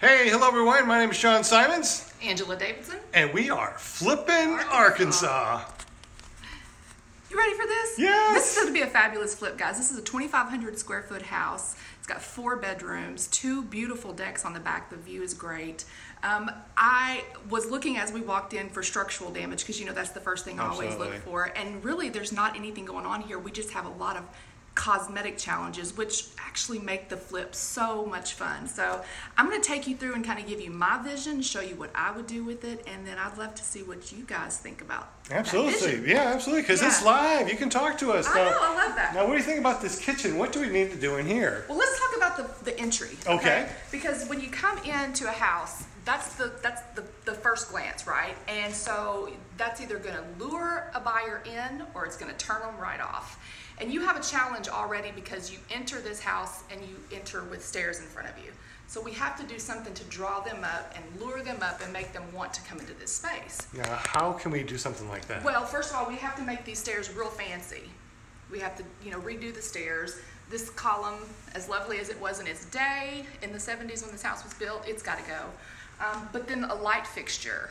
Hey, hello everyone. My name is Sean Simons. Angela Davidson. And we are Flippin, Arkansas. You ready for this? Yes. This is going to be a fabulous flip, guys. This is a 2,500 square foot house. It's got 4 bedrooms, 2 beautiful decks on the back. The view is great. I was looking as we walked in for structural damage because, you know, that's the first thing I always look for. And really, there's not anything going on here. We just have a lot of cosmetic challenges, which actually make the flip so much fun. So I'm going to take you through and kind of give you my vision, show you what I would do with it, and then I'd love to see what you guys think about Absolutely. Yeah, absolutely, because it's live. You can talk to us. I know, I love that. Now, what do you think about this kitchen? What do we need to do in here? Well, let's talk about the entry. Okay. Because when you come into a house, that's the first glance, right? And so that's either going to lure a buyer in or it's going to turn them right off. And you have a challenge already because you enter this house and you enter with stairs in front of you. So we have to do something to draw them up and lure them up and make them want to come into this space. Now, how can we do something like that? Well, first of all, we have to make these stairs real fancy. We have to, redo the stairs. This column, as lovely as it was in its day, in the 70s when this house was built, it's got to go. But then a light fixture,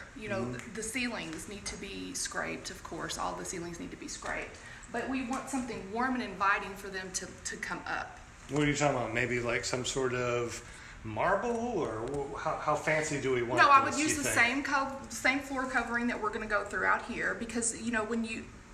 the ceilings need to be scraped, of course. All the ceilings need to be scraped. But we want something warm and inviting for them to come up. What are you talking about? Maybe like some sort of marble, or how fancy do we want No, this, I would use the same floor covering that we're going to go throughout here because,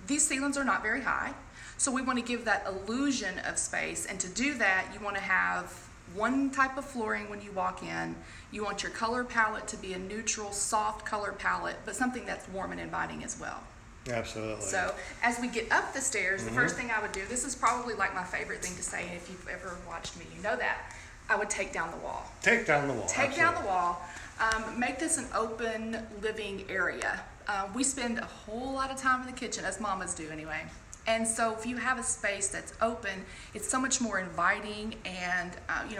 these ceilings are not very high. So we want to give that illusion of space. And to do that, you want to have one type of flooring when you walk in. You want your color palette to be a neutral, soft color palette, but something that's warm and inviting as well. Absolutely. So as we get up the stairs, the first thing I would do, this is probably like my favorite thing to say, and if you've ever watched me, you know that, I would take down the wall. Take down the wall. Take down the wall. Make this an open living area. We spend a whole lot of time in the kitchen, as mamas do anyway. And so if you have a space that's open, it's so much more inviting and,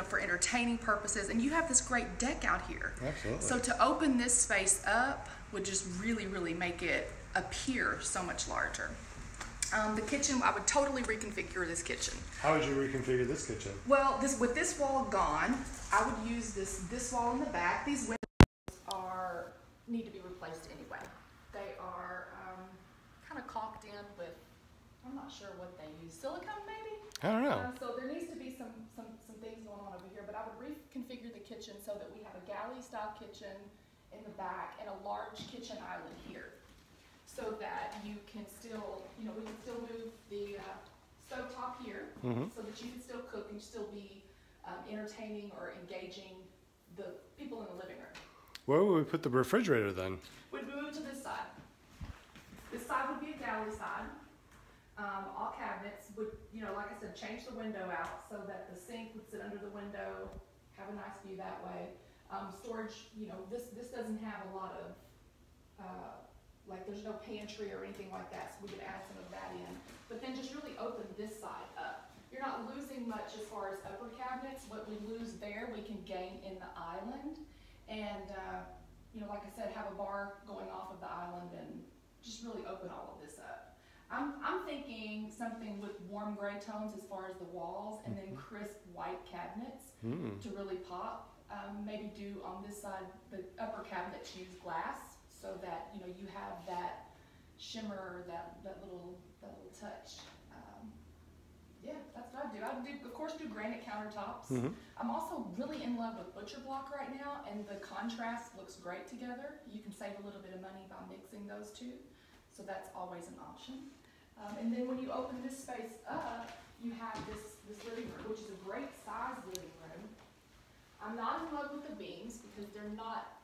for entertaining purposes. And you have this great deck out here. Absolutely. So to open this space up would just really, really make it appear so much larger. The kitchen, I would totally reconfigure this kitchen. How would you reconfigure this kitchen? Well, with this wall gone, I would use this wall in the back. These windows need to be replaced anyway. They are kind of caulked in with, I'm not sure what they use, silicone maybe? I don't know. So there needs to be some things going on over here, but I would reconfigure the kitchen so that we have a galley style kitchen in the back and a large kitchen island here. So that you can still, we can still move the stovetop here so that you can still cook and still be entertaining or engaging the people in the living room. Where would we put the refrigerator then? We'd move to this side. This side would be a galley side. All cabinets would, like I said, change the window out so that the sink would sit under the window, have a nice view that way. Storage, this doesn't have a lot of, there's no pantry or anything like that, so we could add some of that in. But then just really open this side up. You're not losing much as far as upper cabinets. What we lose there, we can gain in the island. And, like I said, have a bar going off of the island and just really open all of this up. I'm thinking something with warm gray tones as far as the walls and then crisp white cabinets to really pop. Maybe do on this side, the upper cabinets use glass so that, you have that shimmer, that little touch. That's what I do. I would, of course, do granite countertops. I'm also really in love with butcher block right now, and the contrast looks great together. You can save a little bit of money by mixing those two, so that's always an option. And then when you open this space up, you have this living room, which is a great size living room. I'm not in love with the beams because they're not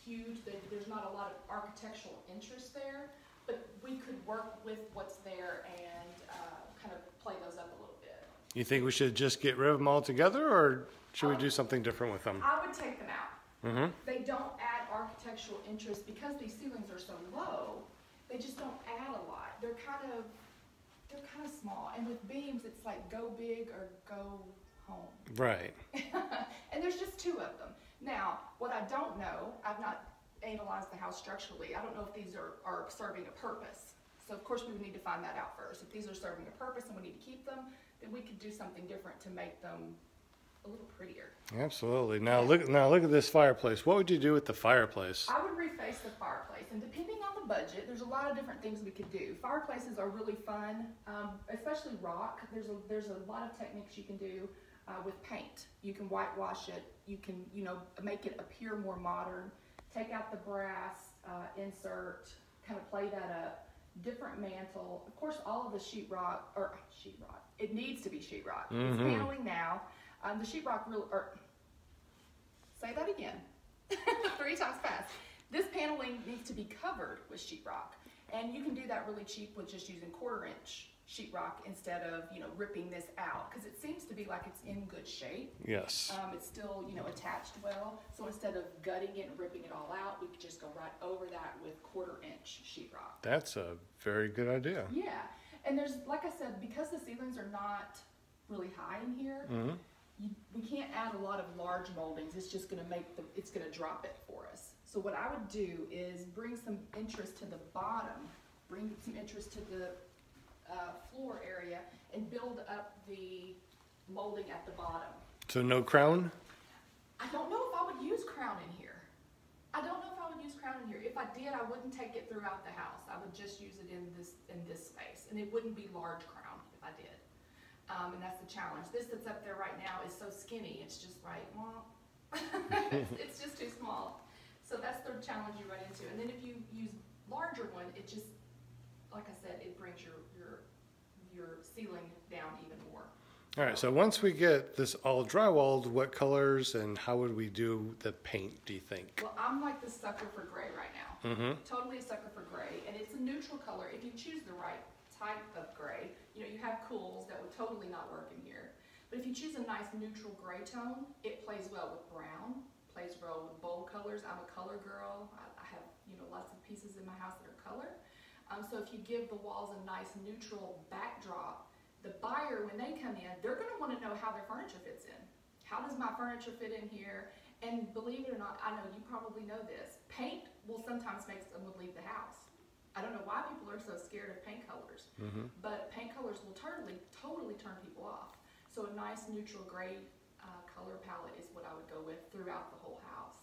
huge. There's not a lot of architectural interest there, but we could work with what's there and kind of play those up a little bit. You think we should just get rid of them altogether, or should we do something different with them? I would take them out. They don't add architectural interest because these ceilings are so low. They just don't add a lot. They're kind of small, and with beams, it's like go big or go home. Right. And there's just 2 of them. Now, what I don't know, I've not analyzed the house structurally. I don't know if these are serving a purpose. So of course we would need to find that out first. If these are serving a purpose and we need to keep them, then we could do something different to make them a little prettier. Absolutely. Now look at this fireplace. What would you do with the fireplace? I would reface the fireplace, and depending on the budget, there's a lot of different things we could do. Fireplaces are really fun, especially rock. There's a lot of techniques you can do with paint. You can whitewash it. You can make it appear more modern. Take out the brass, insert, kind of play that up. Different mantle. Of course, all of the sheetrock. It needs to be sheetrock. It's paneling now. The sheetrock really. Say that again. 3 times fast. This paneling needs to be covered with sheetrock, and you can do that really cheap with just using 1/4-inch sheetrock instead of ripping this out, because it seems to be like it's in good shape. Yes. It's still attached well. So instead of gutting it and ripping it all out, we could just go right over that with 1/4-inch sheetrock. That's a very good idea. Yeah, and there's, like I said, because the ceilings are not really high in here, we can't add a lot of large moldings. It's just going to drop it for us. So what I would do is bring some interest to the bottom, bring some interest to the floor area, and build up the molding at the bottom. So no crown? I don't know if I would use crown in here. If I did, I wouldn't take it throughout the house. I would just use it in this space, and it wouldn't be large crown if I did. And that's the challenge. This that's up there right now is so skinny. It's just like, well, it's just too small. So that's the challenge you run into. And then if you use larger one, it just, like I said, it brings your ceiling down even more. All right, so once we get this all drywalled, what colors and how would we do the paint, do you think? Well, I'm like the sucker for gray right now. Totally a sucker for gray. And it's a neutral color if you choose the right type of gray. You have cools that would totally not work in here. But if you choose a nice neutral gray tone, it plays well with brown, plays well with bold colors. I'm a color girl. I have lots of pieces in my house that are color. So if you give the walls a nice neutral backdrop, the buyer, when they come in, they're going to want to know how their furniture fits in. How does my furniture fit in here? And believe it or not, I know you probably know this, paint will sometimes make someone leave the house. I don't know why people are so scared of paint colors, but paint colors will totally turn people off. So a nice neutral gray color palette is what I would go with throughout the whole house.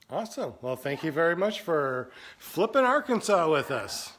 Awesome. Well, thank you very much for flipping Arkansas with us.